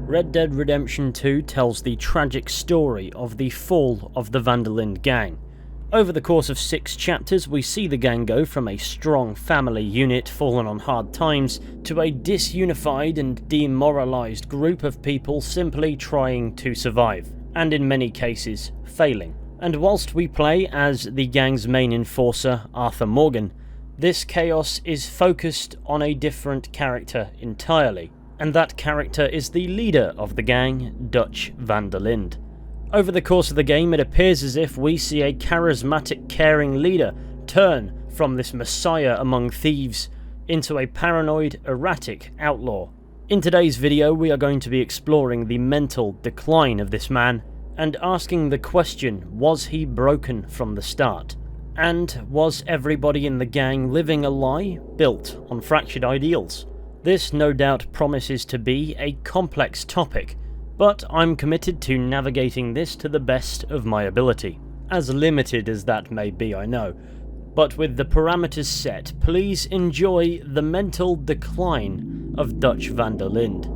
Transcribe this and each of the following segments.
Red Dead Redemption 2 tells the tragic story of the fall of the Linde Gang. Over the course of 6 chapters, we see the gang go from a strong family unit fallen on hard times to a disunified and demoralised group of people simply trying to survive, and in many cases, failing. And whilst we play as the gang's main enforcer, Arthur Morgan, this chaos is focused on a different character entirely. And that character is the leader of the gang, Dutch van der Linde. Over the course of the game, it appears as if we see a charismatic, caring leader turn from this messiah among thieves into a paranoid, erratic outlaw. In today's video, we are going to be exploring the mental decline of this man and asking the question, was he broken from the start? And was everybody in the gang living a lie built on fractured ideals? This no doubt promises to be a complex topic, but I'm committed to navigating this to the best of my ability. As limited as that may be, I know, but with the parameters set, please enjoy the mental decline of Dutch van der Linde.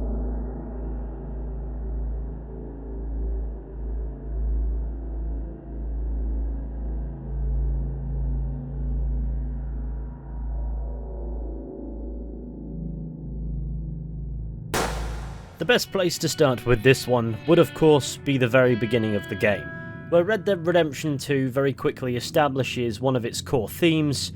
The best place to start with this one would of course be the very beginning of the game, where Red Dead Redemption 2 very quickly establishes one of its core themes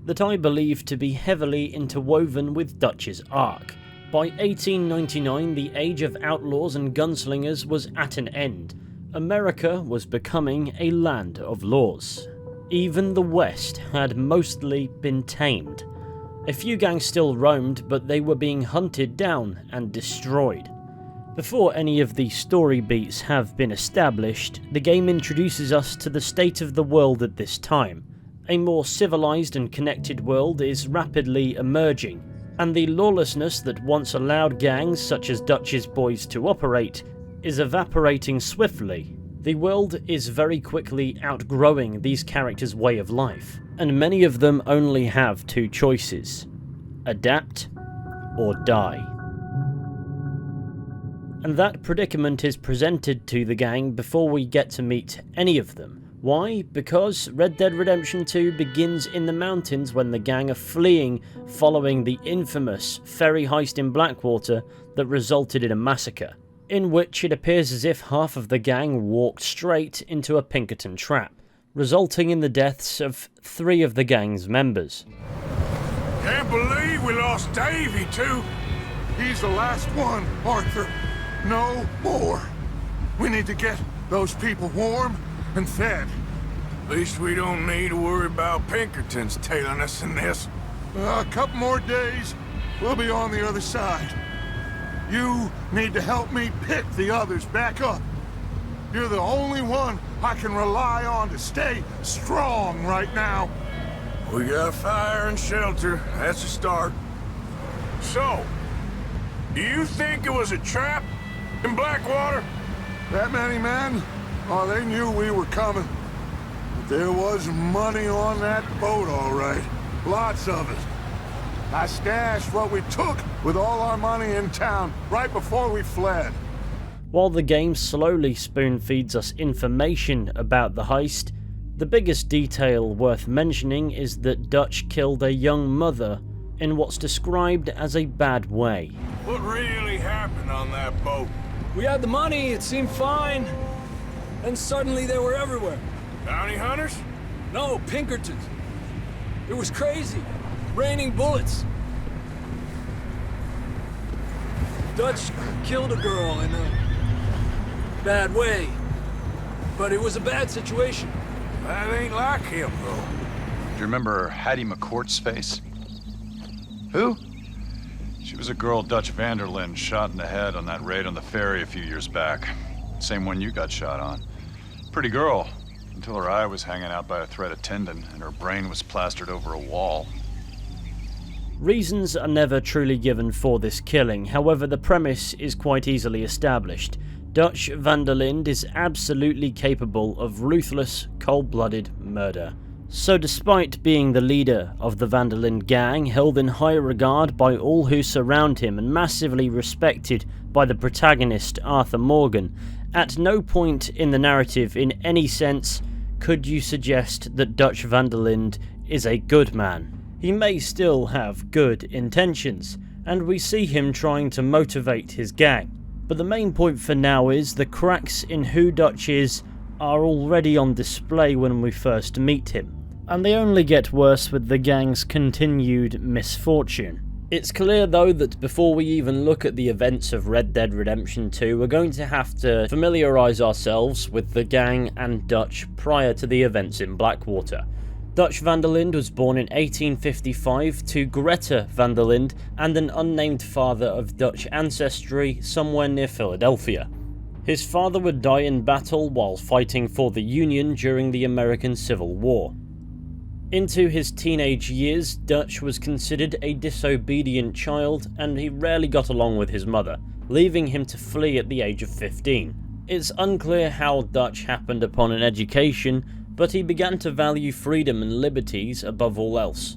that I believe to be heavily interwoven with Dutch's arc. By 1899, the age of outlaws and gunslingers was at an end. America was becoming a land of laws. Even the West had mostly been tamed. A few gangs still roamed, but they were being hunted down and destroyed. Before any of the story beats have been established, the game introduces us to the state of the world at this time. A more civilized and connected world is rapidly emerging, and the lawlessness that once allowed gangs such as Dutch's boys to operate is evaporating swiftly. The world is very quickly outgrowing these characters' way of life, and many of them only have 2 choices: adapt or die. And that predicament is presented to the gang before we get to meet any of them. Why? Because Red Dead Redemption 2 begins in the mountains when the gang are fleeing following the infamous ferry heist in Blackwater that resulted in a massacre, in which it appears as if half of the gang walked straight into a Pinkerton trap, resulting in the deaths of 3 of the gang's members. Can't believe we lost Davey too. He's the last one, Arthur. No more. We need to get those people warm and fed. At least we don't need to worry about Pinkertons tailing us in this. A couple more days, we'll be on the other side. You need to help me pick the others back up. You're the only one I can rely on to stay strong right now. We got fire and shelter. That's a start. So, do you think it was a trap in Blackwater? That many men? Oh, they knew we were coming. But there was money on that boat, all right. Lots of it. I stashed what we took with all our money in town right before we fled. While the game slowly spoon-feeds us information about the heist, the biggest detail worth mentioning is that Dutch killed a young mother in what's described as a bad way. What really happened on that boat? We had the money, it seemed fine. Then suddenly they were everywhere. Bounty hunters? No, Pinkertons. It was crazy. Raining bullets. Dutch killed a girl in a bad way. But it was a bad situation. That ain't like him, though. Do you remember Hattie McCourt's face? Who? She was a girl Dutch van der Linde shot in the head on that raid on the ferry a few years back. Same one you got shot on. Pretty girl, until her eye was hanging out by a thread of tendon and her brain was plastered over a wall. Reasons are never truly given for this killing, however the premise is quite easily established. Dutch van der Linde is absolutely capable of ruthless, cold-blooded murder. So despite being the leader of the Linde Gang, held in high regard by all who surround him and massively respected by the protagonist Arthur Morgan, at no point in the narrative in any sense could you suggest that Dutch van der Linde is a good man. He may still have good intentions, and we see him trying to motivate his gang. But the main point for now is the cracks in who Dutch is are already on display when we first meet him, and they only get worse with the gang's continued misfortune. It's clear though that before we even look at the events of Red Dead Redemption 2, we're going to have to familiarise ourselves with the gang and Dutch prior to the events in Blackwater. Dutch van der Linde was born in 1855 to Greta van der Linde and an unnamed father of Dutch ancestry somewhere near Philadelphia. His father would die in battle while fighting for the Union during the American Civil War. Into his teenage years, Dutch was considered a disobedient child and he rarely got along with his mother, leaving him to flee at the age of 15. It's unclear how Dutch happened upon an education, but he began to value freedom and liberties above all else.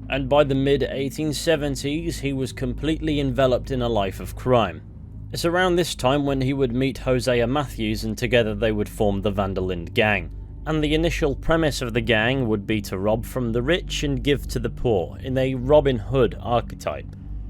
And by the mid-1870s, he was completely enveloped in a life of crime. It's around this time when he would meet Hosea Matthews and together they would form the Van der Linde Gang. And the initial premise of the gang would be to rob from the rich and give to the poor, in a Robin Hood archetype.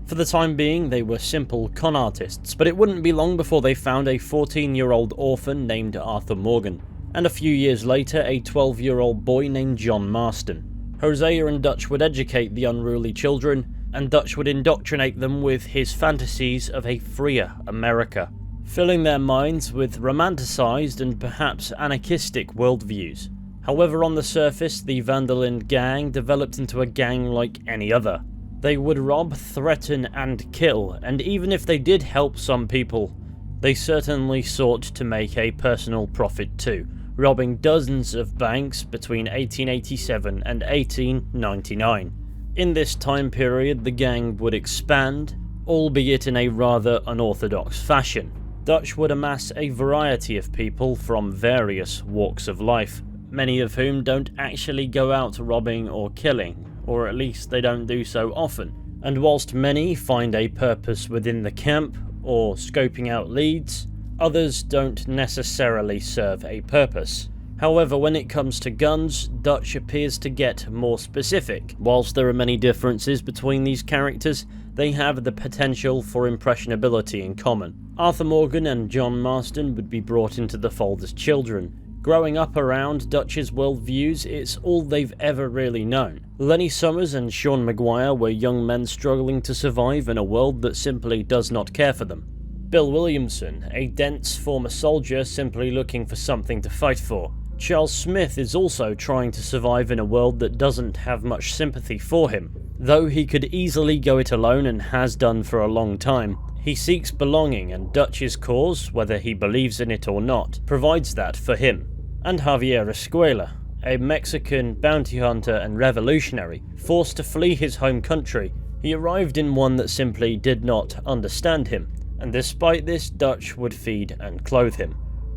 For the time being, they were simple con artists, but it wouldn't be long before they found a 14-year-old orphan named Arthur Morgan, and a few years later a 12-year-old boy named John Marston. Hosea and Dutch would educate the unruly children, and Dutch would indoctrinate them with his fantasies of a freer America, filling their minds with romanticised and perhaps anarchistic worldviews. However, on the surface, the Van der Linde Gang developed into a gang like any other. They would rob, threaten and kill, and even if they did help some people, they certainly sought to make a personal profit too, robbing dozens of banks between 1887 and 1899. In this time period, the gang would expand, albeit in a rather unorthodox fashion. Dutch would amass a variety of people from various walks of life, many of whom don't actually go out robbing or killing, or at least they don't do so often. And whilst many find a purpose within the camp or scoping out leads, others don't necessarily serve a purpose. However, when it comes to guns, Dutch appears to get more specific. Whilst there are many differences between these characters, they have the potential for impressionability in common. Arthur Morgan and John Marston would be brought into the fold as children. Growing up around Dutch's worldviews, it's all they've ever really known. Lenny Summers and Sean Maguire were young men struggling to survive in a world that simply does not care for them. Bill Williamson, a dense former soldier simply looking for something to fight for. Charles Smith is also trying to survive in a world that doesn't have much sympathy for him. Though he could easily go it alone and has done for a long time, he seeks belonging, and Dutch's cause, whether he believes in it or not, provides that for him. And Javier Escuela, a Mexican bounty hunter and revolutionary, forced to flee his home country. He arrived in one that simply did not understand him, and despite this, Dutch would feed and clothe him.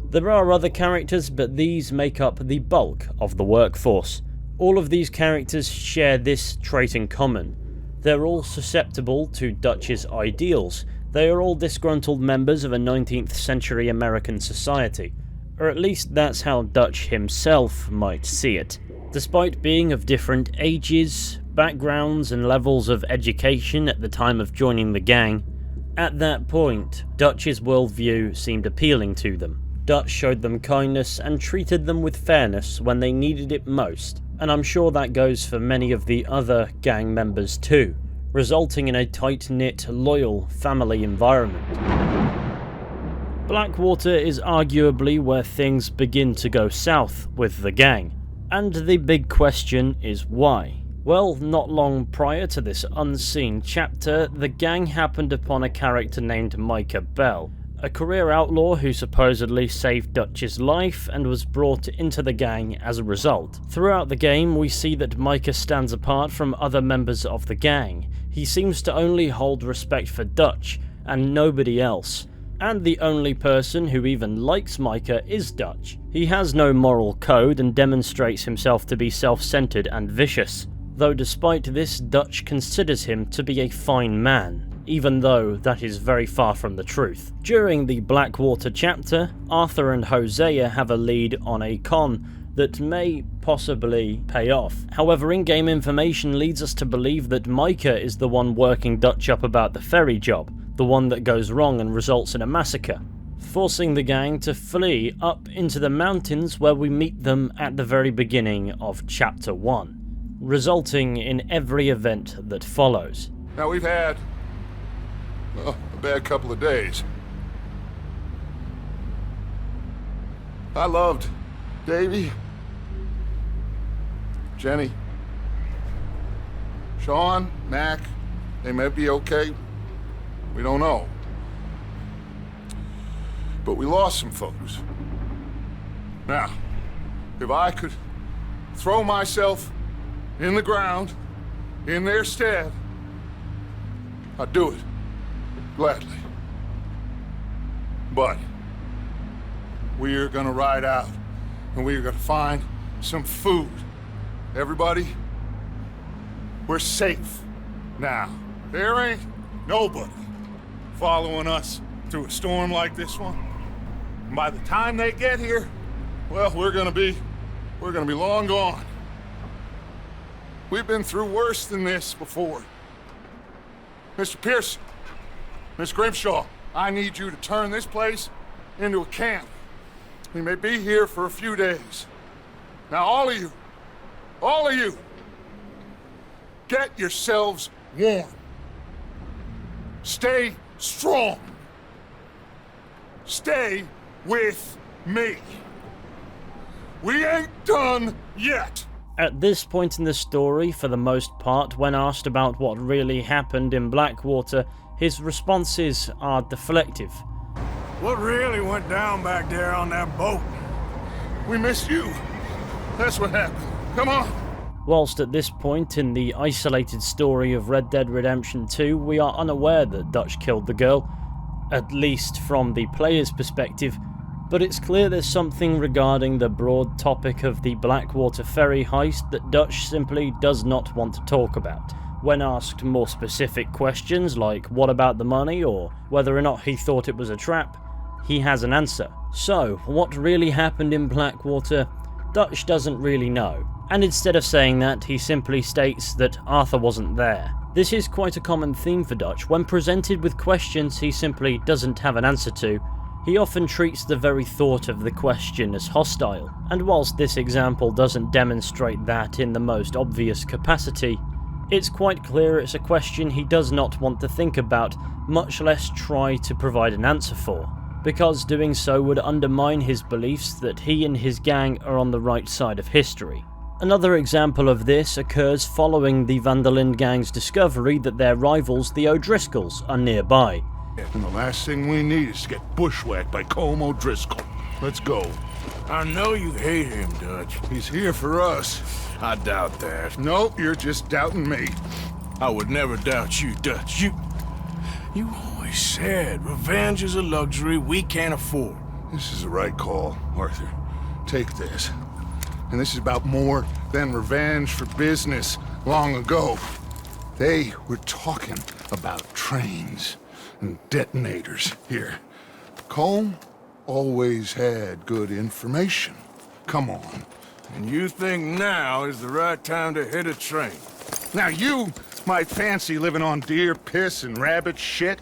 There are other characters, but these make up the bulk of the workforce. All of these characters share this trait in common. They're all susceptible to Dutch's ideals. They are all disgruntled members of a 19th century American society, or at least that's how Dutch himself might see it. Despite being of different ages, backgrounds and levels of education at the time of joining the gang, at that point, Dutch's worldview seemed appealing to them. Dutch showed them kindness and treated them with fairness when they needed it most, and I'm sure that goes for many of the other gang members too, resulting in a tight-knit, loyal family environment. Blackwater is arguably where things begin to go south with the gang, and the big question is why? Well, not long prior to this unseen chapter, the gang happened upon a character named Micah Bell, a career outlaw who supposedly saved Dutch's life and was brought into the gang as a result. Throughout the game, we see that Micah stands apart from other members of the gang. He seems to only hold respect for Dutch and nobody else. And the only person who even likes Micah is Dutch. He has no moral code and demonstrates himself to be self-centered and vicious. Though despite this, Dutch considers him to be a fine man, even though that is very far from the truth. During the Blackwater chapter, Arthur and Hosea have a lead on a con that may possibly pay off. However, in-game information leads us to believe that Micah is the one working Dutch up about the ferry job, the one that goes wrong and results in a massacre, forcing the gang to flee up into the mountains where we meet them at the very beginning of Chapter 1, resulting in every event that follows. Now we've had, well, a bad couple of days. I loved Davy, Jenny, Sean, Mac. They may be okay. We don't know. But we lost some folks. Now, if I could throw myself in the ground in their stead, I'd do it gladly. But we're gonna ride out and we're gonna find some food. Everybody, we're safe now. There ain't nobody following us through a storm like this one. And by the time they get here, well, we're gonna be long gone. We've been through worse than this before. Mr. Pearson, Miss Grimshaw, I need you to turn this place into a camp. We may be here for a few days. Now, all of you, get yourselves warm. Stay strong. Stay with me. We ain't done yet. At this point in the story, for the most part, when asked about what really happened in Blackwater, his responses are deflective. What really went down back there on that boat? We missed you. That's what happened. Come on. Whilst at this point in the isolated story of Red Dead Redemption 2, we are unaware that Dutch killed the girl, at least from the player's perspective, but it's clear there's something regarding the broad topic of the Blackwater ferry heist that Dutch simply does not want to talk about. When asked more specific questions like what about the money or whether or not he thought it was a trap, he has an answer. So, what really happened in Blackwater? Dutch doesn't really know, and instead of saying that, he simply states that Arthur wasn't there. This is quite a common theme for Dutch. When presented with questions he simply doesn't have an answer to, he often treats the very thought of the question as hostile, and whilst this example doesn't demonstrate that in the most obvious capacity, it's quite clear it's a question he does not want to think about, much less try to provide an answer for, because doing so would undermine his beliefs that he and his gang are on the right side of history. Another example of this occurs following the Linde Gang's discovery that their rivals, the O'Driscolls, are nearby. And the last thing we need is to get bushwhacked by Colm O'Driscoll. Let's go. I know you hate him, Dutch. He's here for us. I doubt that. Nope, you're just doubting me. I would never doubt you, Dutch. You always said revenge is a luxury we can't afford. This is the right call, Arthur. Take this. And this is about more than revenge for business long ago. They were talking about trains and detonators here. Colm always had good information. Come on. And you think now is the right time to hit a train? Now you might fancy living on deer piss and rabbit shit.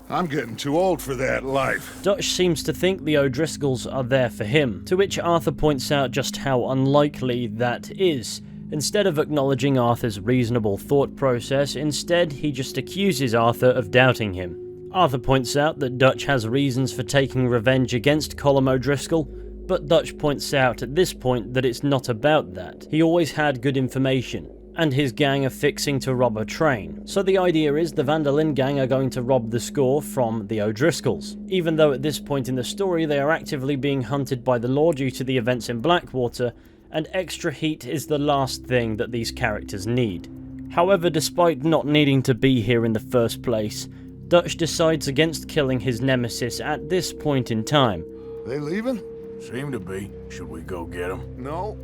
I'm getting too old for that life. Dutch seems to think the O'Driscolls are there for him, to which Arthur points out just how unlikely that is. Instead of acknowledging Arthur's reasonable thought process, instead he just accuses Arthur of doubting him. Arthur points out that Dutch has reasons for taking revenge against Colm O'Driscoll, but Dutch points out at this point that it's not about that. He always had good information, and his gang are fixing to rob a train. So the idea is the Linde Gang are going to rob the score from the O'Driscolls, even though at this point in the story they are actively being hunted by the law due to the events in Blackwater, and extra heat is the last thing that these characters need. However, despite not needing to be here in the first place, Dutch decides against killing his nemesis at this point in time. They leaving? Seem to be. Should we go get them? No.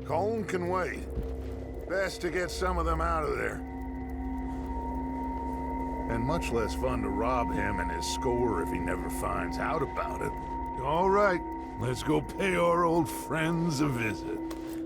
Colm can wait. Best to get some of them out of there. And much less fun to rob him and his score if he never finds out about it. All right, let's go pay our old friends a visit.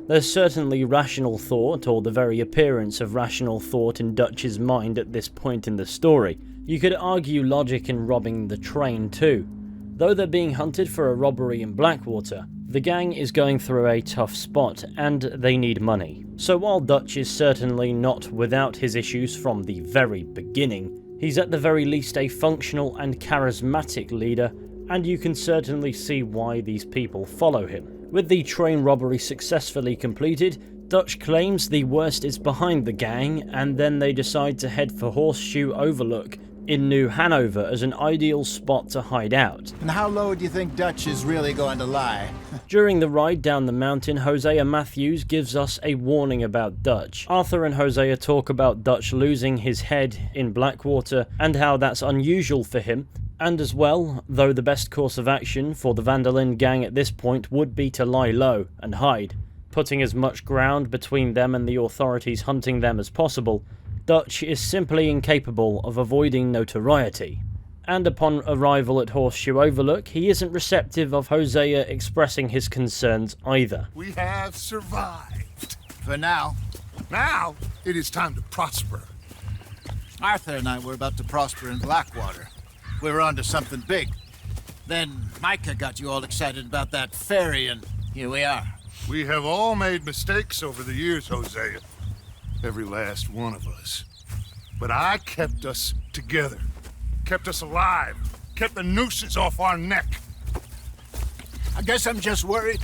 There's certainly rational thought, or the very appearance of rational thought in Dutch's mind at this point in the story. You could argue logic in robbing the train too. Though they're being hunted for a robbery in Blackwater, the gang is going through a tough spot, and they need money. So while Dutch is certainly not without his issues from the very beginning, he's at the very least a functional and charismatic leader, and you can certainly see why these people follow him. With the train robbery successfully completed, Dutch claims the worst is behind the gang, and then they decide to head for Horseshoe Overlook in New Hanover as an ideal spot to hide out. And how low do you think Dutch is really going to lie? During the ride down the mountain, Hosea Matthews gives us a warning about Dutch. Arthur and Hosea talk about Dutch losing his head in Blackwater and how that's unusual for him. And as well, though the best course of action for the Van der Linde gang at this point would be to lie low and hide, putting as much ground between them and the authorities hunting them as possible, Dutch is simply incapable of avoiding notoriety. And upon arrival at Horseshoe Overlook, he isn't receptive of Hosea expressing his concerns either. We have survived. For now. Now, it is time to prosper. Arthur and I were about to prosper in Blackwater. We were onto something big. Then Micah got you all excited about that ferry, and here we are. We have all made mistakes over the years, Hosea. Every last one of us. But I kept us together. Kept us alive. Kept the nooses off our neck. I guess I'm just worried.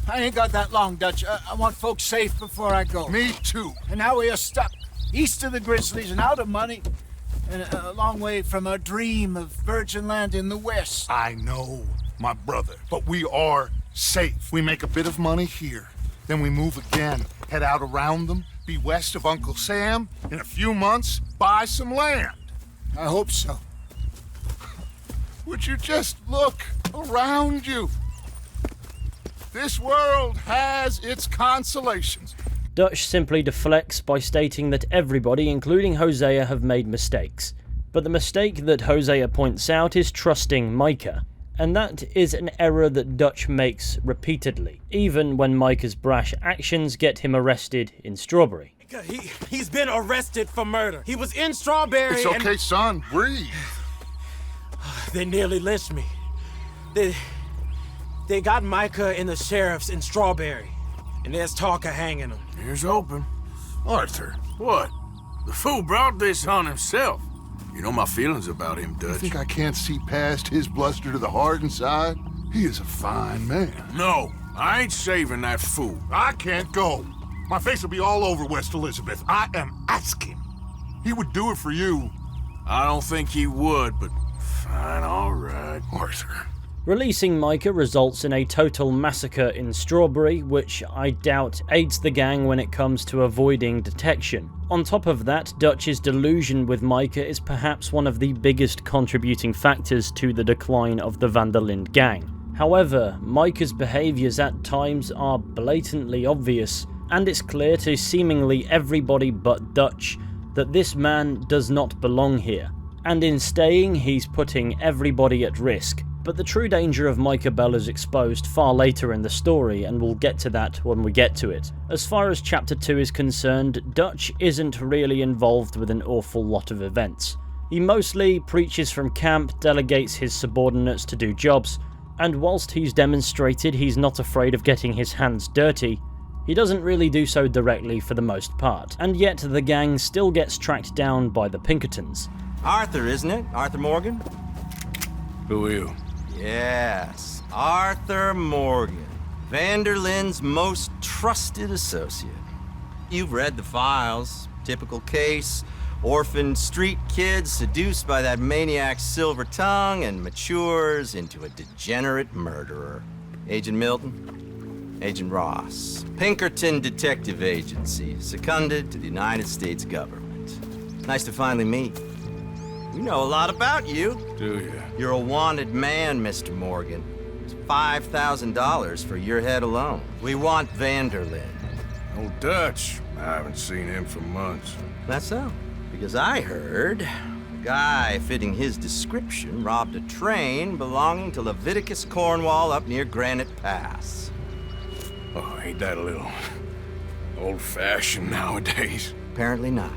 I ain't got that long, Dutch. I want folks safe before I go. Me too. And now we are stuck, east of the Grizzlies and out of money, and a long way from our dream of virgin land in the west. I know, my brother, but we are safe. We make a bit of money here, then we move again, head out around them, be west of Uncle Sam, in a few months, buy some land. I hope so. Would you just look around you? This world has its consolations. Dutch simply deflects by stating that everybody, including Hosea, have made mistakes. But the mistake that Hosea points out is trusting Micah, and that is an error that Dutch makes repeatedly, even when Micah's brash actions get him arrested in Strawberry. He's been arrested for murder. He was in Strawberry. It's okay, son. Breathe. They nearly lynched me. They got Micah and the sheriffs in Strawberry, and there's talk of hanging him. Here's hoping. Arthur, what? The fool brought this on himself. You know my feelings about him, Dutch. You think I can't see past his bluster to the heart inside? He is a fine man. No, I ain't saving that fool. I can't go. My face will be all over West Elizabeth. I am asking. He would do it for you. I don't think he would, but fine, all right. Arthur. Releasing Micah results in a total massacre in Strawberry, which I doubt aids the gang when it comes to avoiding detection. On top of that, Dutch's delusion with Micah is perhaps one of the biggest contributing factors to the decline of the Van der Linde gang. However, Micah's behaviours at times are blatantly obvious, and it's clear to seemingly everybody but Dutch that this man does not belong here. And in staying, he's putting everybody at risk. But the true danger of Micah Bell is exposed far later in the story, and we'll get to that when we get to it. As far as Chapter 2 is concerned, Dutch isn't really involved with an awful lot of events. He mostly preaches from camp, delegates his subordinates to do jobs, and whilst he's demonstrated he's not afraid of getting his hands dirty, he doesn't really do so directly for the most part. And yet the gang still gets tracked down by the Pinkertons. Arthur, isn't it? Arthur Morgan? Who are you? Yes, Arthur Morgan, Van der Linde's most trusted associate. You've read the files. Typical case. Orphan street kid seduced by that maniac's silver tongue and matures into a degenerate murderer. Agent Milton, Agent Ross, Pinkerton Detective Agency, seconded to the United States government. Nice to finally meet. We know a lot about you. Do you? You're a wanted man, Mr. Morgan. There's $5,000 for your head alone. We want Van der Linde. Oh, Dutch. I haven't seen him for months. That's so. Because I heard the guy fitting his description robbed a train belonging to Leviticus Cornwall up near Granite Pass. Oh, ain't that a little old-fashioned nowadays? Apparently not.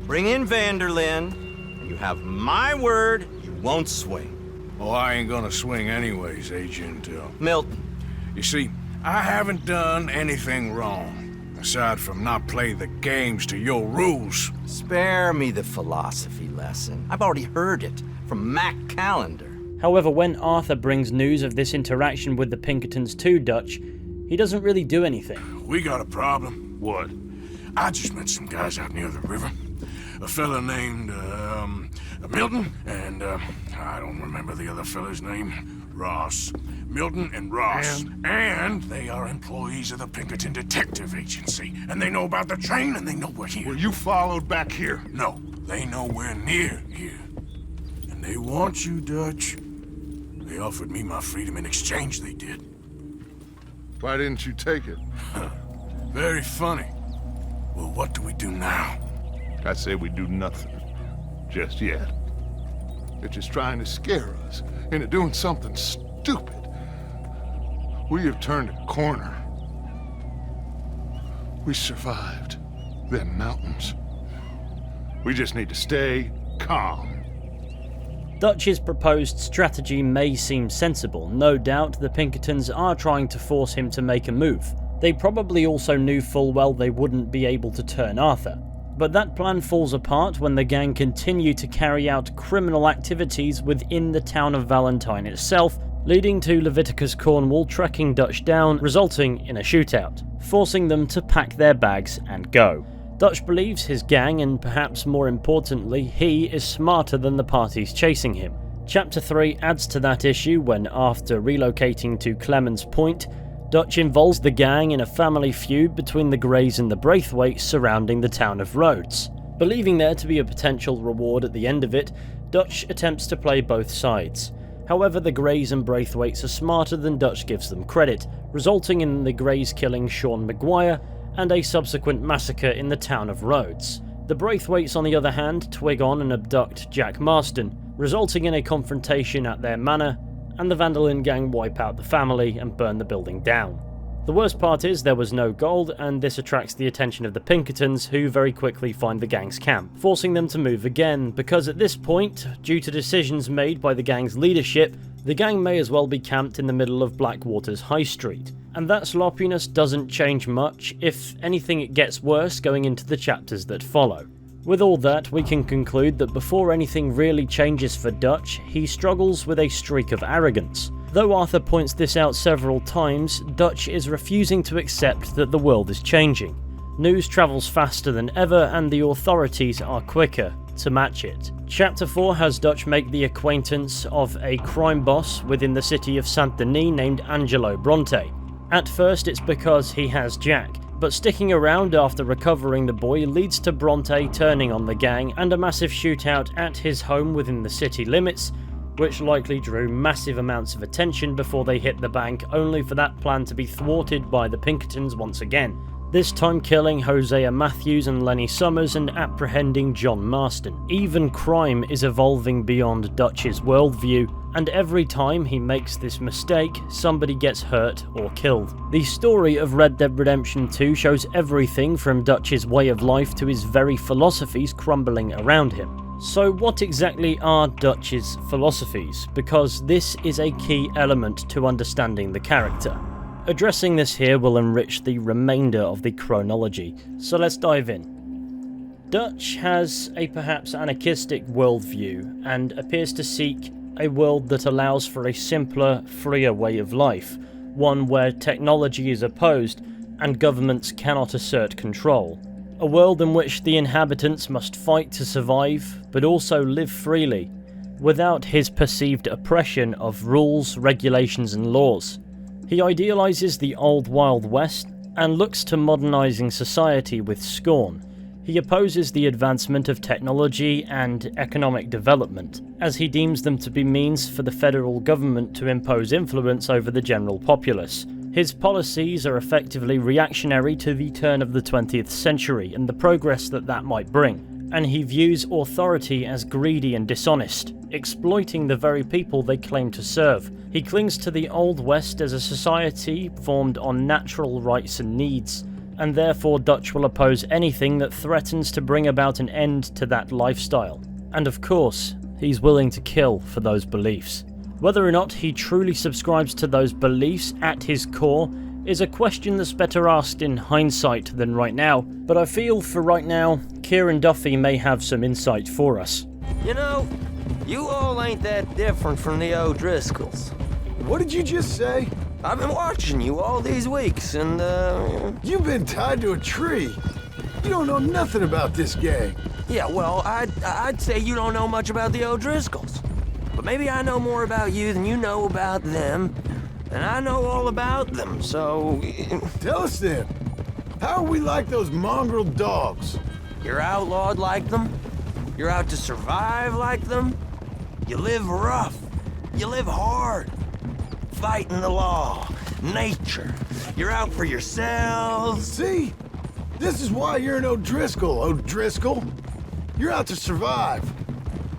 Bring in Vanderlyn, and you have my word you won't swing. Oh, I ain't gonna swing anyways, Agent. Milton. You see, I haven't done anything wrong, aside from not playing the games to your rules. Spare me the philosophy lesson. I've already heard it from Mac Callender. However, when Arthur brings news of this interaction with the Pinkertons to Dutch, he doesn't really do anything. We got a problem. What? I just met some guys out near the river. A fella named, Milton, and, I don't remember the other fella's name. Ross. Milton and Ross. And they are employees of the Pinkerton Detective Agency. And they know about the train, and they know we're here. Were you followed back here? No, they know we're near here. And they want you, Dutch. They offered me my freedom in exchange, they did. Why didn't you take it? Very funny. Well, what do we do now? I say we do nothing. Just yet. They're just trying to scare us into doing something stupid. We have turned a corner. We survived them mountains. We just need to stay calm. Dutch's proposed strategy may seem sensible. No doubt the Pinkertons are trying to force him to make a move. They probably also knew full well they wouldn't be able to turn Arthur. But that plan falls apart when the gang continue to carry out criminal activities within the town of Valentine itself, leading to Leviticus Cornwall tracking Dutch down, resulting in a shootout, forcing them to pack their bags and go. Dutch believes his gang, and perhaps more importantly, he is smarter than the parties chasing him. Chapter 3 adds to that issue when, after relocating to Clemens Point, Dutch involves the gang in a family feud between the Greys and the Braithwaites surrounding the town of Rhodes. Believing there to be a potential reward at the end of it, Dutch attempts to play both sides. However, the Greys and Braithwaites are smarter than Dutch gives them credit, resulting in the Greys killing Sean Maguire and a subsequent massacre in the town of Rhodes. The Braithwaites, on the other hand, twig on and abduct Jack Marston, resulting in a confrontation at their manor, and the Linde Gang wipe out the family and burn the building down. The worst part is there was no gold, and this attracts the attention of the Pinkertons, who very quickly find the gang's camp, forcing them to move again, because at this point, due to decisions made by the gang's leadership, the gang may as well be camped in the middle of Blackwater's high street. And that sloppiness doesn't change much. If anything, it gets worse going into the chapters that follow. With all that, we can conclude that before anything really changes for Dutch, he struggles with a streak of arrogance. Though Arthur points this out several times, Dutch is refusing to accept that the world is changing. News travels faster than ever, and the authorities are quicker to match it. Chapter 4 has Dutch make the acquaintance of a crime boss within the city of Saint Denis named Angelo Bronte. At first it's because he has Jack, but sticking around after recovering the boy leads to Bronte turning on the gang and a massive shootout at his home within the city limits, which likely drew massive amounts of attention before they hit the bank, only for that plan to be thwarted by the Pinkertons once again, this time killing Hosea Matthews and Lenny Summers and apprehending John Marston. Even crime is evolving beyond Dutch's worldview, and every time he makes this mistake, somebody gets hurt or killed. The story of Red Dead Redemption 2 shows everything from Dutch's way of life to his very philosophies crumbling around him. So what exactly are Dutch's philosophies? Because this is a key element to understanding the character. Addressing this here will enrich the remainder of the chronology, so let's dive in. Dutch has a perhaps anarchistic worldview and appears to seek a world that allows for a simpler, freer way of life, one where technology is opposed and governments cannot assert control. A world in which the inhabitants must fight to survive, but also live freely, without his perceived oppression of rules, regulations and laws. He idealizes the old Wild West and looks to modernizing society with scorn. He opposes the advancement of technology and economic development, as he deems them to be means for the federal government to impose influence over the general populace. His policies are effectively reactionary to the turn of the 20th century and the progress that might bring. and he views authority as greedy and dishonest, exploiting the very people they claim to serve. He clings to the Old West as a society formed on natural rights and needs, and therefore Dutch will oppose anything that threatens to bring about an end to that lifestyle. And of course, he's willing to kill for those beliefs. Whether or not he truly subscribes to those beliefs at his core is a question that's better asked in hindsight than right now, but I feel for right now, Kieran Duffy may have some insight for us. You know, you all ain't that different from the O'Driscolls. What did you just say? I've been watching you all these weeks, and, You've been tied to a tree. You don't know nothing about this gang. yeah, well, I'd say you don't know much about the O'Driscolls. But maybe I know more about you than you know about them, and I know all about them, so... Tell us then. How are we like those mongrel dogs? You're outlawed like them? You're out to survive like them? You live rough. You live hard. Fighting the law. Nature. You're out for yourselves. See? This is why you're an O'Driscoll, O'Driscoll. You're out to survive.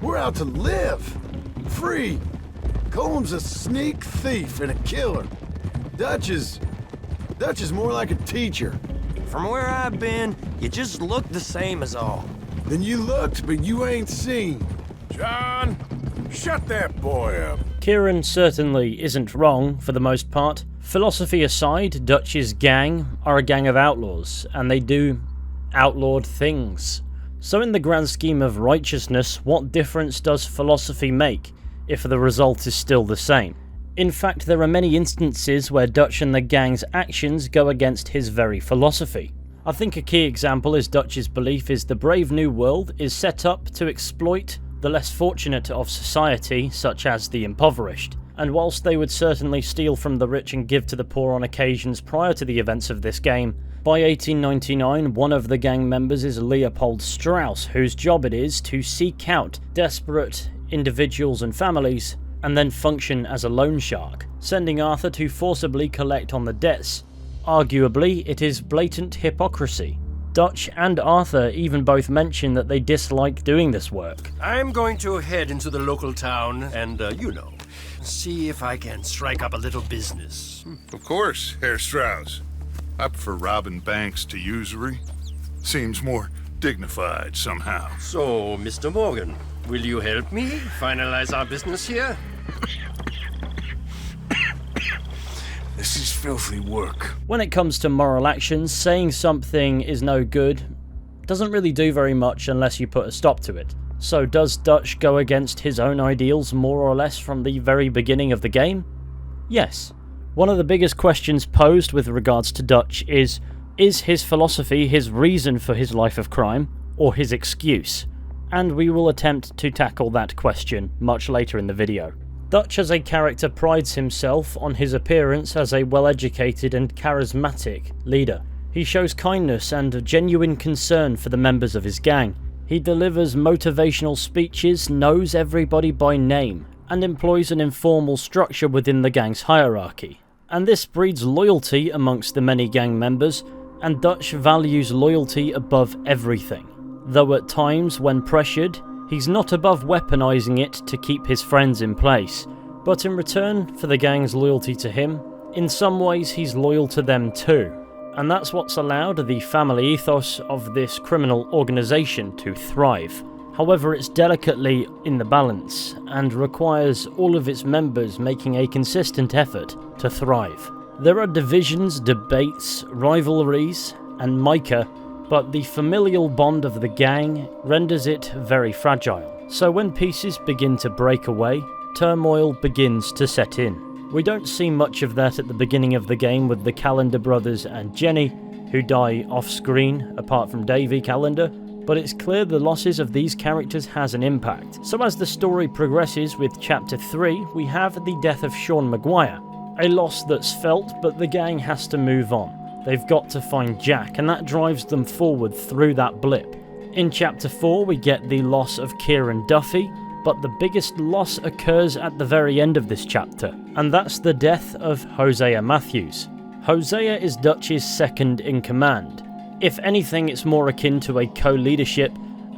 We're out to live. Free. Coleman's a sneak thief and a killer. Dutch is more like a teacher. From where I've been, you just look the same as all. Then you looked, but you ain't seen. John, shut that boy up. Kieran certainly isn't wrong for the most part. Philosophy aside, Dutch's gang are a gang of outlaws, and they do outlawed things. So in the grand scheme of righteousness, what difference does philosophy make if the result is still the same? In fact, there are many instances where Dutch and the gang's actions go against his very philosophy. I think a key example is Dutch's belief is the brave new world is set up to exploit the less fortunate of society, such as the impoverished. And whilst they would certainly steal from the rich and give to the poor on occasions prior to the events of this game, by 1899 one of the gang members is Leopold Strauss, whose job it is to seek out desperate individuals and families and then function as a loan shark, sending Arthur to forcibly collect on the debts. Arguably, it is blatant hypocrisy. Dutch and Arthur even both mention that they dislike doing this work. I'm going to head into the local town and, see if I can strike up a little business. Of course, Herr Strauss. I prefer robbing banks to usury. Seems more dignified somehow. So, Mr. Morgan, will you help me finalize our business here? This is filthy work. When it comes to moral actions, saying something is no good doesn't really do very much unless you put a stop to it. So does Dutch go against his own ideals more or less from the very beginning of the game? Yes. One of the biggest questions posed with regards to Dutch is his philosophy his reason for his life of crime, or his excuse? And we will attempt to tackle that question much later in the video. Dutch as a character prides himself on his appearance as a well-educated and charismatic leader. He shows kindness and a genuine concern for the members of his gang. He delivers motivational speeches, knows everybody by name, and employs an informal structure within the gang's hierarchy. And this breeds loyalty amongst the many gang members, and Dutch values loyalty above everything. Though at times, when pressured, he's not above weaponizing it to keep his friends in place, but in return for the gang's loyalty to him, in some ways he's loyal to them too. And that's what's allowed the family ethos of this criminal organization to thrive. However, it's delicately in the balance, and requires all of its members making a consistent effort to thrive. There are divisions, debates, rivalries, and Micah, but the familial bond of the gang renders it very fragile. So when pieces begin to break away, turmoil begins to set in. We don't see much of that at the beginning of the game with the Callender brothers and Jenny, who die off-screen apart from Davy Callender, but it's clear the losses of these characters has an impact. So as the story progresses with Chapter 3, we have the death of Sean Maguire, a loss that's felt, but the gang has to move on. They've got to find Jack, and that drives them forward through that blip. In Chapter 4, we get the loss of Kieran Duffy, but the biggest loss occurs at the very end of this chapter, and that's the death of Hosea Matthews. Hosea is Dutch's second in command. If anything, it's more akin to a co-leadership,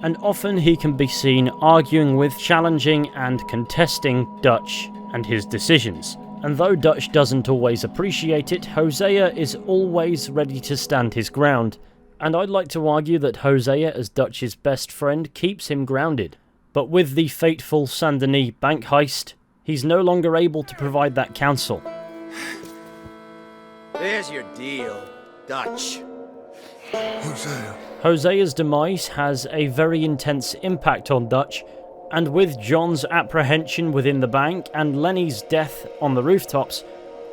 and often he can be seen arguing with, challenging and contesting Dutch and his decisions. And though Dutch doesn't always appreciate it, Hosea is always ready to stand his ground. And I'd like to argue that Hosea, as Dutch's best friend, keeps him grounded. But with the fateful Saint Denis bank heist, he's no longer able to provide that counsel. There's your deal, Dutch. Hosea. Hosea's demise has a very intense impact on Dutch, and with John's apprehension within the bank and Lenny's death on the rooftops,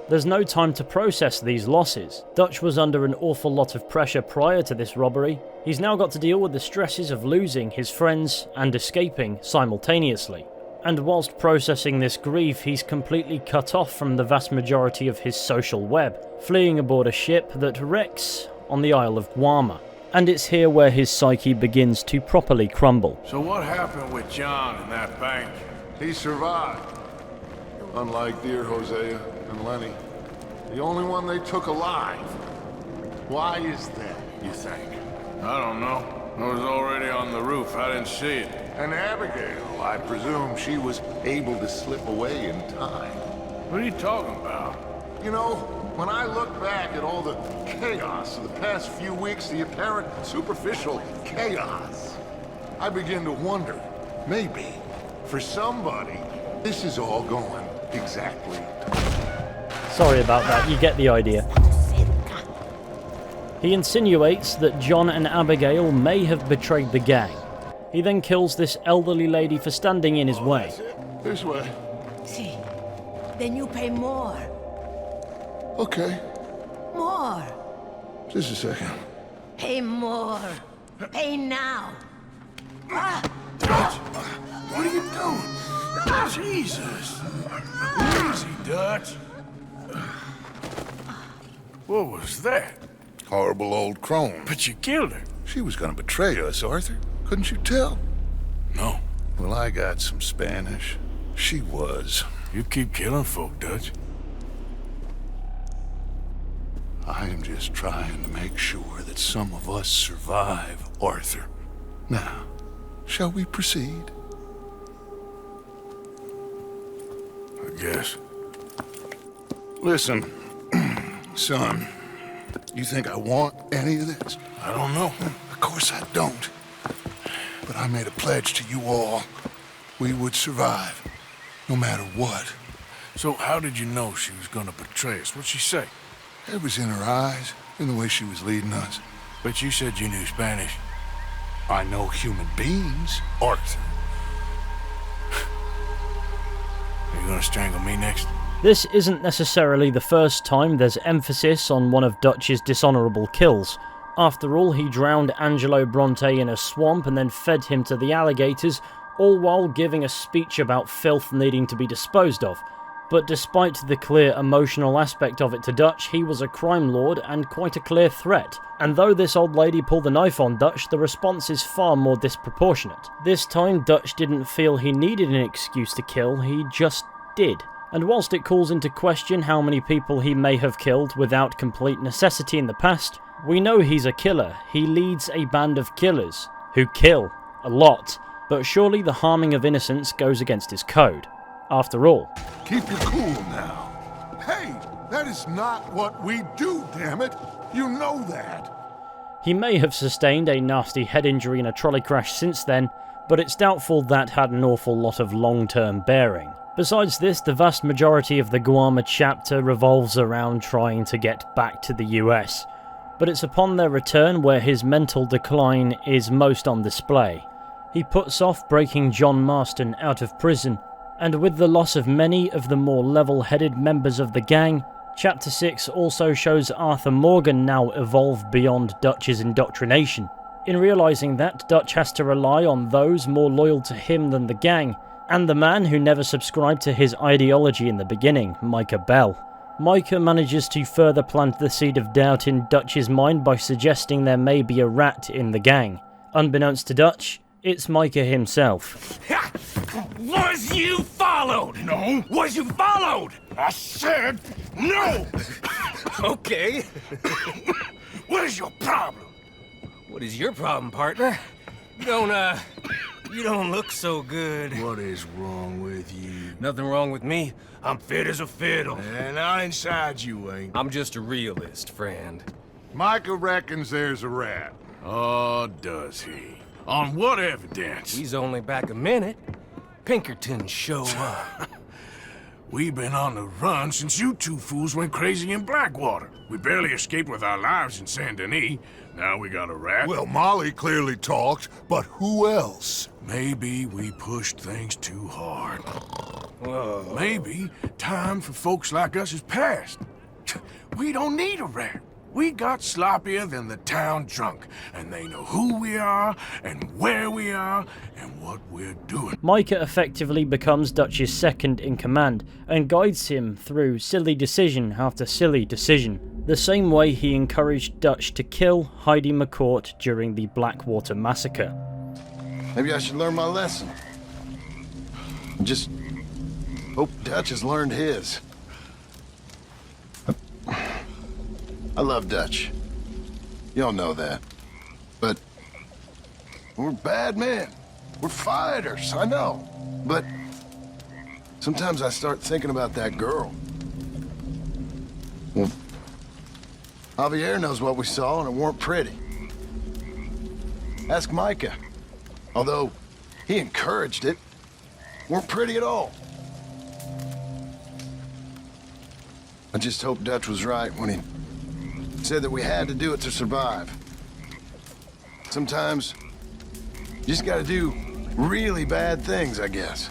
there's no time to process these losses. Dutch was under an awful lot of pressure prior to this robbery. He's now got to deal with the stresses of losing his friends and escaping simultaneously. And whilst processing this grief, he's completely cut off from the vast majority of his social web, fleeing aboard a ship that wrecks on the Isle of Guam. And it's here where his psyche begins to properly crumble. So what happened with John in that bank? He survived. Unlike dear Hosea and Lenny. The only one they took alive. Why is that, you think? I don't know. I was already on the roof. I didn't see it. And Abigail, I presume she was able to slip away in time. What are you talking about? You know, when I look back at all the chaos of the past few weeks, the apparent superficial chaos, I begin to wonder, maybe, for somebody, this is all going exactly. Sorry about that, you get the idea. He insinuates that John and Abigail may have betrayed the gang. He then kills this elderly lady for standing in his way. This way. See, then you pay more. Okay, More. just a second. Pay more. Pay now. Ah! Dutch, what are you doing? Jesus. Easy, Dutch. What was that? Horrible old crone. But you killed her. She was gonna betray us, Arthur. Couldn't you tell? No. Well, I got some Spanish. She was. You keep killing folk, Dutch. I am just trying to make sure that some of us survive, Arthur. Now, shall we proceed? I guess. Listen, son, you think I want any of this? I don't know. Of course I don't. But I made a pledge to you all. We would survive, no matter what. So how did you know she was gonna betray us? What'd she say? It was in her eyes, in the way she was leading us. But you said you knew Spanish. I know human beings, Arthur. Are you gonna strangle me next? This isn't necessarily the first time there's emphasis on one of Dutch's dishonourable kills. After all, he drowned Angelo Bronte in a swamp and then fed him to the alligators, all while giving a speech about filth needing to be disposed of. But despite the clear emotional aspect of it to Dutch, he was a crime lord and quite a clear threat. And though this old lady pulled the knife on Dutch, the response is far more disproportionate. This time, Dutch didn't feel he needed an excuse to kill, he just did. And whilst it calls into question how many people he may have killed without complete necessity in the past, we know he's a killer. He leads a band of killers who kill a lot. But surely the harming of innocents goes against his code. After all. Keep your cool now. Hey, that is not what we do, damn it. You know that. He may have sustained a nasty head injury in a trolley crash since then, but it's doubtful that had an awful lot of long-term bearing. Besides this, the vast majority of the Guam chapter revolves around trying to get back to the US. But it's upon their return where his mental decline is most on display. He puts off breaking John Marston out of prison, and with the loss of many of the more level-headed members of the gang, Chapter 6 also shows Arthur Morgan now evolve beyond Dutch's indoctrination. In realising that, Dutch has to rely on those more loyal to him than the gang, and the man who never subscribed to his ideology in the beginning, Micah Bell. Micah manages to further plant the seed of doubt in Dutch's mind by suggesting there may be a rat in the gang. Unbeknownst to Dutch, it's Micah himself. Was you followed? No. Was you followed? I said no! Okay. What is your problem? What is your problem, partner? You don't look so good. What is wrong with you? Nothing wrong with me. I'm fit as a fiddle. And not inside you ain't. I'm just a realist, friend. Micah reckons there's a rat. Oh, does he? On what evidence? He's only back a minute. Pinkerton show up. We've been on the run since you two fools went crazy in Blackwater. We barely escaped with our lives in Saint Denis. Now we got a rat. Well, Molly clearly talked, but who else? Maybe we pushed things too hard. Maybe time for folks like us is past. We don't need a rat. We got sloppier than the town drunk, and they know who we are, and where we are, and what we're doing. Micah effectively becomes Dutch's second in command, and guides him through silly decision after silly decision, the same way he encouraged Dutch to kill Heidi McCourt during the Blackwater massacre. Maybe I should learn my lesson. Just hope Dutch has learned his. I love Dutch. Y'all know that. But we're bad men. We're fighters, I know. But sometimes I start thinking about that girl. Well, Javier knows what we saw, and it weren't pretty. Ask Micah. Although he encouraged it, weren't pretty at all. I just hope Dutch was right when he said that we had to do it to survive. Sometimes you just gotta do really bad things, I guess.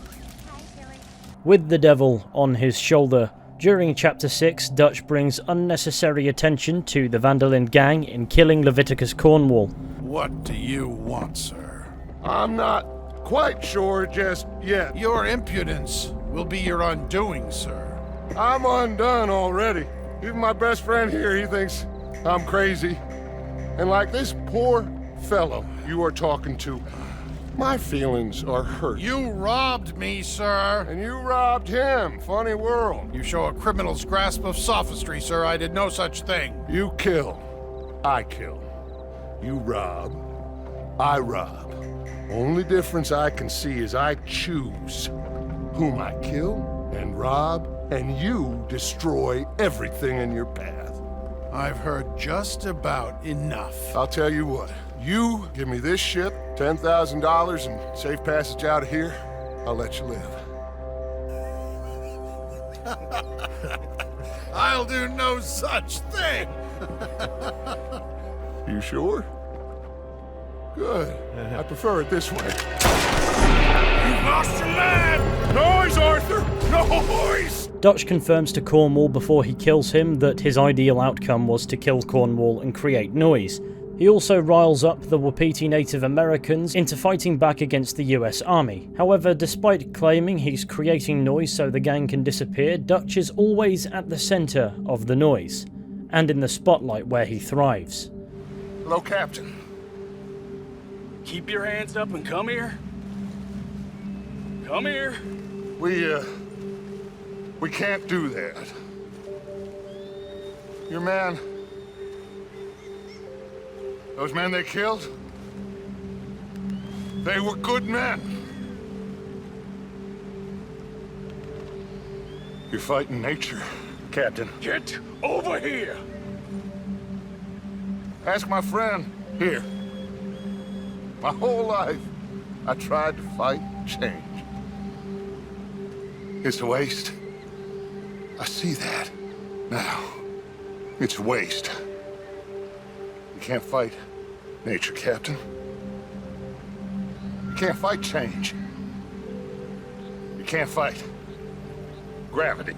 With the devil on his shoulder, during Chapter 6, Dutch brings unnecessary attention to the Van der Linde Gang in killing Leviticus Cornwall. What do you want, sir? I'm not quite sure just yet. Your impudence will be your undoing, sir. I'm undone already. Even my best friend here, he thinks I'm crazy. And like this poor fellow you are talking to, my feelings are hurt. You robbed me, sir. And you robbed him. Funny world. You show a criminal's grasp of sophistry, sir. I did no such thing. You kill. I kill. You rob. I rob. Only difference I can see is I choose whom I kill and rob, and you destroy everything in your path. I've heard just about enough. I'll tell you what. You give me this ship, $10,000, and safe passage out of here, I'll let you live. I'll do no such thing. You sure? Good. I prefer it this way. You've lost your man! Noise, Arthur! Noise! Dutch confirms to Cornwall before he kills him that his ideal outcome was to kill Cornwall and create noise. He also riles up the Wapiti Native Americans into fighting back against the US Army. However, despite claiming he's creating noise so the gang can disappear, Dutch is always at the center of the noise, and in the spotlight where he thrives. Hello, Captain. Keep your hands up and come here. Come here. We can't do that. Your man... Those men they killed? They were good men. You're fighting nature, Captain. Get over here. Ask my friend here. My whole life, I tried to fight change. It's a waste. I see that now. It's a waste. You can't fight nature, Captain. You can't fight change. You can't fight gravity.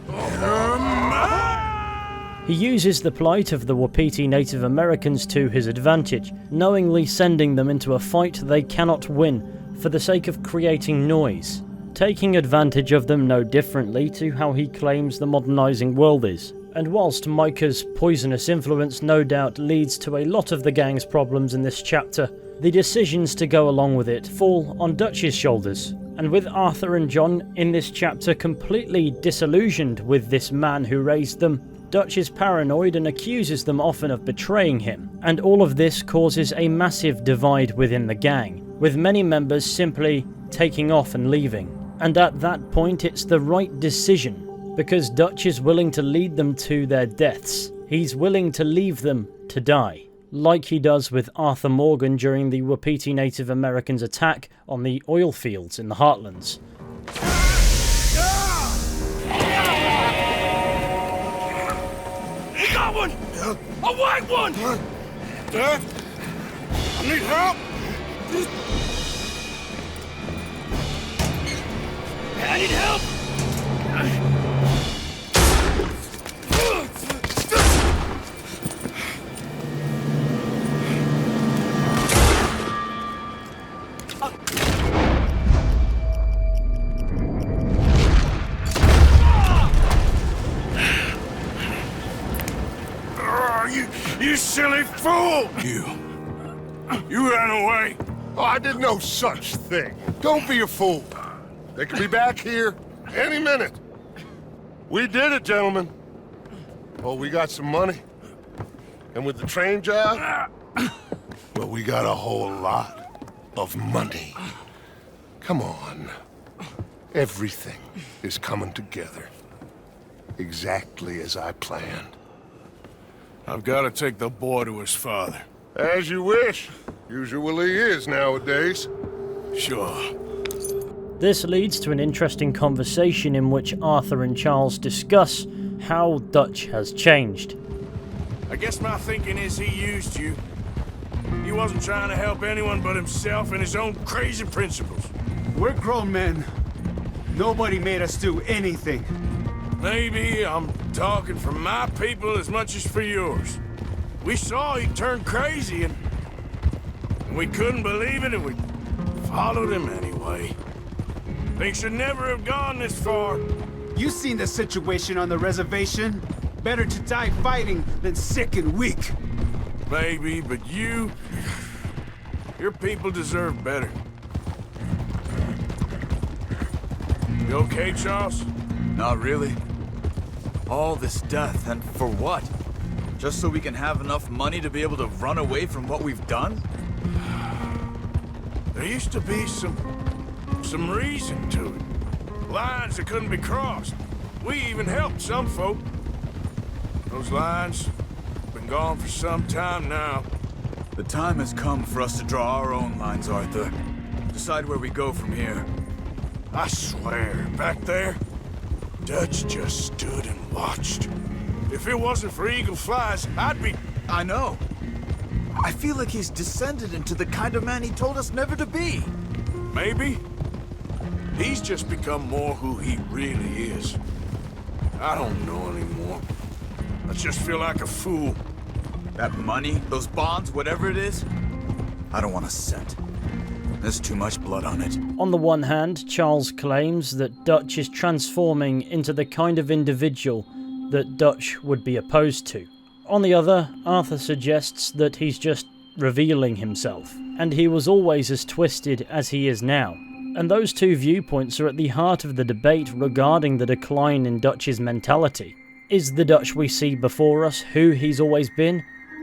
He uses the plight of the Wapiti Native Americans to his advantage, knowingly sending them into a fight they cannot win for the sake of creating noise, taking advantage of them no differently to how he claims the modernizing world is. And whilst Micah's poisonous influence no doubt leads to a lot of the gang's problems in this chapter, the decisions to go along with it fall on Dutch's shoulders. And with Arthur and John in this chapter completely disillusioned with this man who raised them, Dutch is paranoid and accuses them often of betraying him. And all of this causes a massive divide within the gang, with many members simply taking off and leaving. And at that point it's the right decision, because Dutch is willing to lead them to their deaths. He's willing to leave them to die, like he does with Arthur Morgan during the Wapiti Native Americans' attack on the oil fields in the Heartlands. He got one! A white one! Dad? I need help! I need help! You silly fool! You ran away. Oh, I did no such thing. Don't be a fool. They could be back here any minute. We did it, gentlemen. Oh, we got some money. And with the train job, well, we got a whole lot of money. Come on. Everything is coming together. Exactly as I planned. I've got to take the boy to his father. As you wish. Usually is nowadays. Sure. This leads to an interesting conversation in which Arthur and Charles discuss how Dutch has changed. I guess my thinking is he used you. He wasn't trying to help anyone but himself and his own crazy principles. We're grown men. Nobody made us do anything. Maybe I'm talking for my people as much as for yours. We saw he turned crazy and we couldn't believe it and we followed him anyway. Things should never have gone this far. You seen the situation on the reservation? Better to die fighting than sick and weak. Maybe, but your people deserve better. You okay, Charles? Not really. All this death, and for what? Just so we can have enough money to be able to run away from what we've done? There used to be some reason to it. Lines that couldn't be crossed. We even helped some folk. Those lines have been gone for some time now. The time has come for us to draw our own lines, Arthur. Decide where we go from here. I swear, back there, Dutch just stood and watched. If it wasn't for Eagle Flies, I'd be... I know. I feel like he's descended into the kind of man he told us never to be. Maybe. He's just become more who he really is. I don't know anymore. I just feel like a fool. That money, those bonds, whatever it is, I don't want a cent. There's too much blood on it. On the one hand, Charles claims that Dutch is transforming into the kind of individual that Dutch would be opposed to. On the other, Arthur suggests that he's just revealing himself, and he was always as twisted as he is now. And those two viewpoints are at the heart of the debate regarding the decline in Dutch's mentality. Is the Dutch we see before us who he's always been,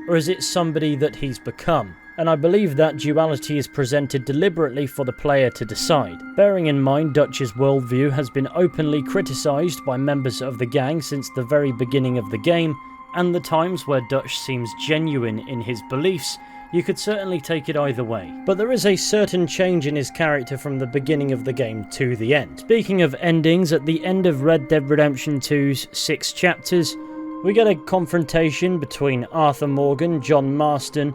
or is it somebody that he's become? And I believe that duality is presented deliberately for the player to decide. Bearing in mind Dutch's worldview has been openly criticised by members of the gang since the very beginning of the game, and the times where Dutch seems genuine in his beliefs, you could certainly take it either way. But there is a certain change in his character from the beginning of the game to the end. Speaking of endings, at the end of Red Dead Redemption 2's 6 chapters, we get a confrontation between Arthur Morgan, John Marston,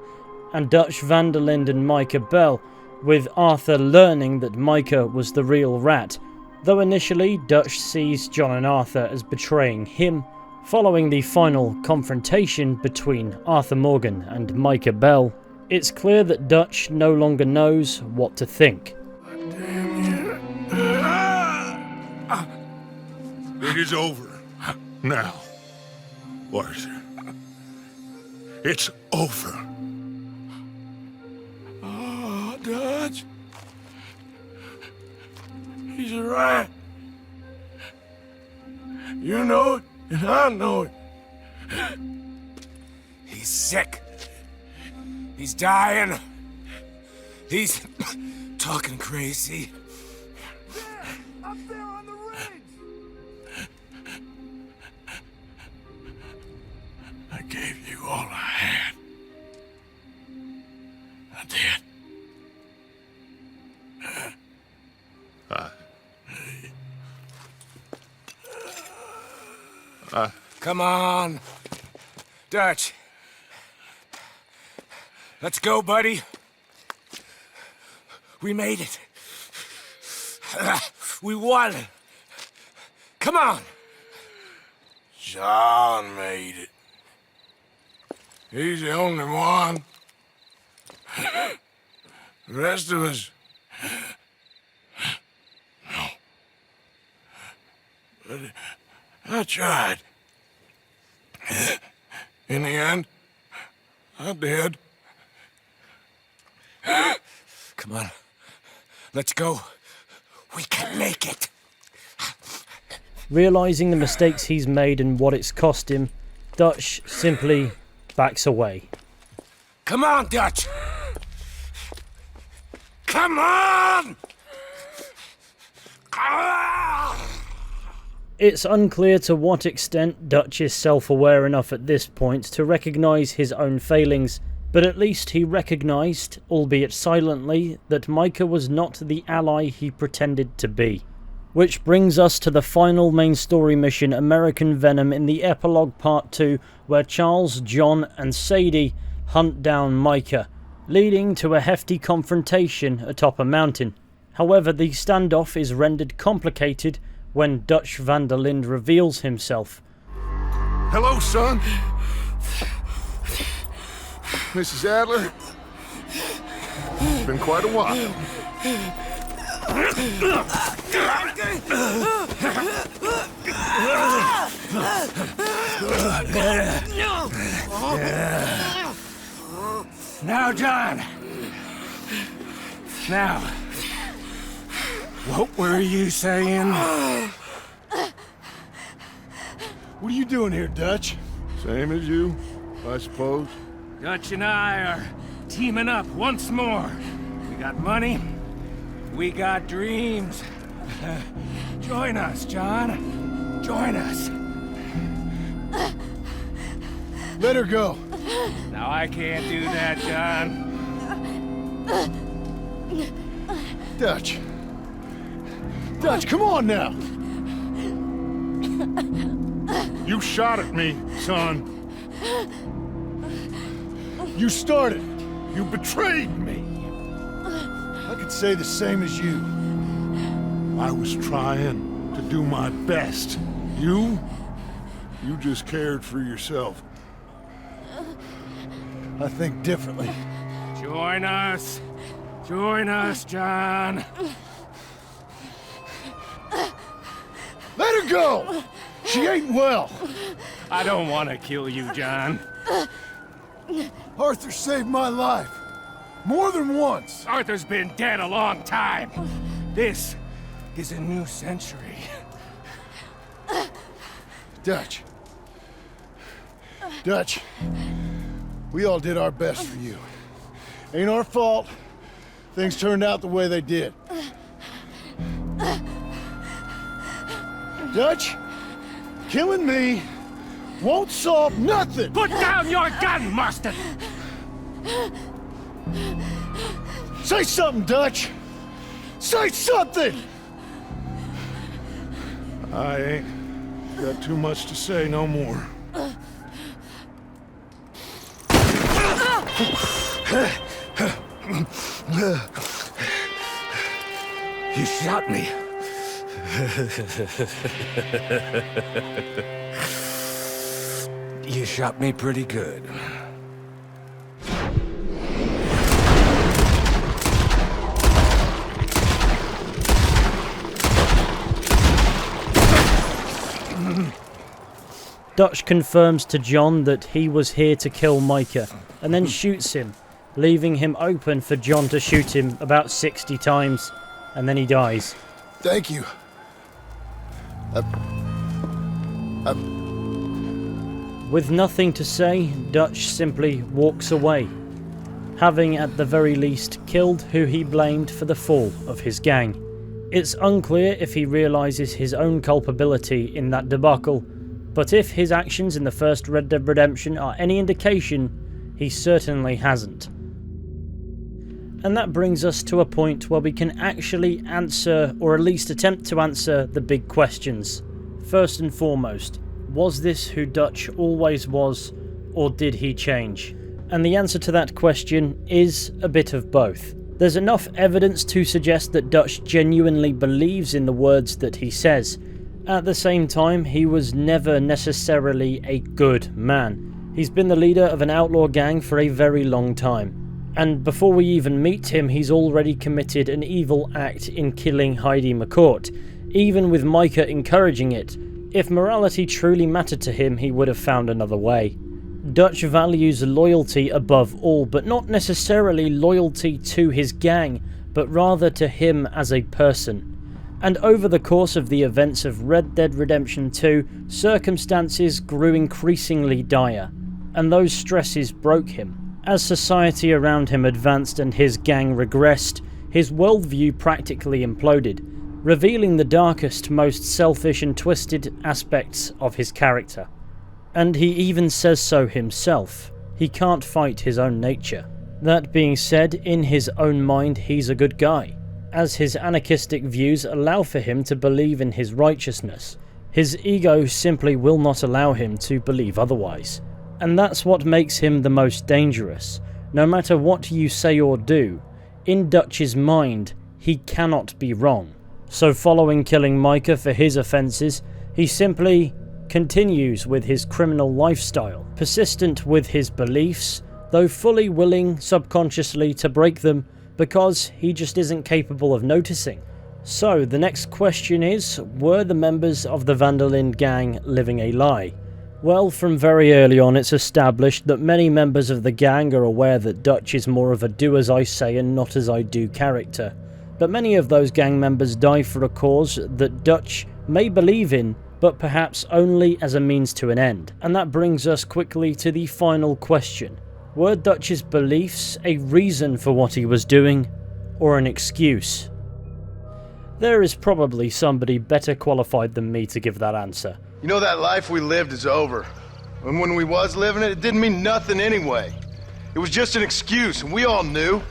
and Dutch van der Linde and Micah Bell, with Arthur learning that Micah was the real rat, though initially Dutch sees John and Arthur as betraying him. Following the final confrontation between Arthur Morgan and Micah Bell, it's clear that Dutch no longer knows what to think. It is over. Now, Arthur. It's over. Oh, Dutch. He's a rat. You know it, and I know it. He's sick. He's dying. He's talking crazy. Up there on the ridge! I gave you all I had. I did. Come on. Dutch. Let's go, buddy. We made it. We won. Come on. John made it. He's the only one. The rest of us... No. But I tried. In the end, I did. Come on. Let's go. We can make it. Realising the mistakes he's made and what it's cost him, Dutch simply backs away. Come on, Dutch. Come on! It's unclear to what extent Dutch is self-aware enough at this point to recognise his own failings, but at least he recognised, albeit silently, that Micah was not the ally he pretended to be. Which brings us to the final main story mission, American Venom, in the epilogue part 2, where Charles, John and Sadie hunt down Micah, leading to a hefty confrontation atop a mountain. However, the standoff is rendered complicated when Dutch van der Linde reveals himself. Hello, son. Mrs. Adler. It's been quite a while. Now, John. Now, what were you saying? What are you doing here, Dutch? Same as you, I suppose. Dutch and I are teaming up once more. We got money. We got dreams. Join us, John. Join us. Let her go. Now, I can't do that, John. Dutch. Dutch, come on now. You shot at me, son. You started. You betrayed me. I could say the same as you. I was trying to do my best. You just cared for yourself. I think differently. Join us. Join us, John. Let her go! She ain't well. I don't want to kill you, John. Arthur saved my life. More than once. Arthur's been dead a long time. This is a new century. Dutch. Dutch. We all did our best for you. Ain't our fault things turned out the way they did. Dutch, killing me won't solve nothing! Put down your gun, Marston! Say something, Dutch! Say something! I ain't got too much to say no more. You shot me. You shot me pretty good. Dutch confirms to John that he was here to kill Micah, and then shoots him, leaving him open for John to shoot him about 60 times, and then he dies. Thank you. With nothing to say, Dutch simply walks away. having at the very least killed who he blamed for the fall of his gang. It's unclear if he realises his own culpability in that debacle, but if his actions in the first Red Dead Redemption are any indication, he certainly hasn't. And that brings us to a point where we can actually answer, or at least attempt to answer, the big questions. First and foremost, was this who Dutch always was, or did he change? And the answer to that question is a bit of both. There's enough evidence to suggest that Dutch genuinely believes in the words that he says. At the same time, he was never necessarily a good man. He's been the leader of an outlaw gang for a very long time. And before we even meet him, he's already committed an evil act in killing Heidi McCourt, even with Micah encouraging it. If morality truly mattered to him, he would have found another way. Dutch values loyalty above all, but not necessarily loyalty to his gang, but rather to him as a person. And over the course of the events of Red Dead Redemption 2, circumstances grew increasingly dire, and those stresses broke him. As society around him advanced and his gang regressed, his worldview practically imploded, revealing the darkest, most selfish and twisted aspects of his character. And he even says so himself. He can't fight his own nature. That being said, in his own mind he's a good guy, as his anarchistic views allow for him to believe in his righteousness. His ego simply will not allow him to believe otherwise. And that's what makes him the most dangerous. No matter what you say or do, in Dutch's mind, he cannot be wrong. So following killing Micah for his offences, he simply continues with his criminal lifestyle, persistent with his beliefs, though fully willing subconsciously to break them because he just isn't capable of noticing. So the next question is, were the members of the Van der Linde gang living a lie? Well, from very early on it's established that many members of the gang are aware that Dutch is more of a do as I say and not as I do character. But many of those gang members die for a cause that Dutch may believe in, but perhaps only as a means to an end. And that brings us quickly to the final question. Were Dutch's beliefs a reason for what he was doing, or an excuse? There is probably somebody better qualified than me to give that answer. You know, that life we lived is over. And when we was living it, it didn't mean nothing anyway. It was just an excuse, and we all knew.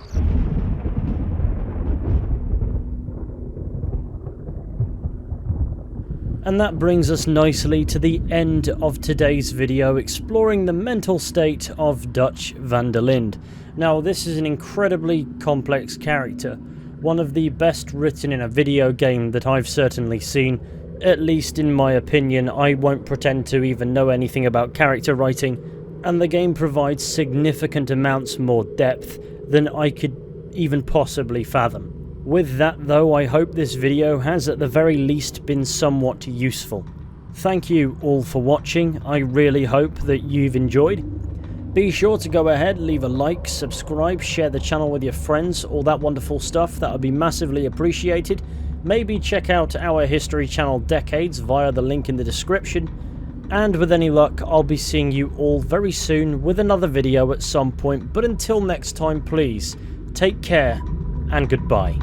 And that brings us nicely to the end of today's video, exploring the mental state of Dutch van der Linde. Now, this is an incredibly complex character, one of the best written in a video game that I've certainly seen. At least in my opinion. I won't pretend to even know anything about character writing, and the game provides significant amounts more depth than I could even possibly fathom. With that though, I hope this video has at the very least been somewhat useful. Thank you all for watching. I really hope that you've enjoyed. Be sure to go ahead, leave a like, subscribe, share the channel with your friends, all that wonderful stuff. That would be massively appreciated. Maybe check out our history channel Decades via the link in the description. And with any luck, I'll be seeing you all very soon with another video at some point. But until next time, please, take care and goodbye.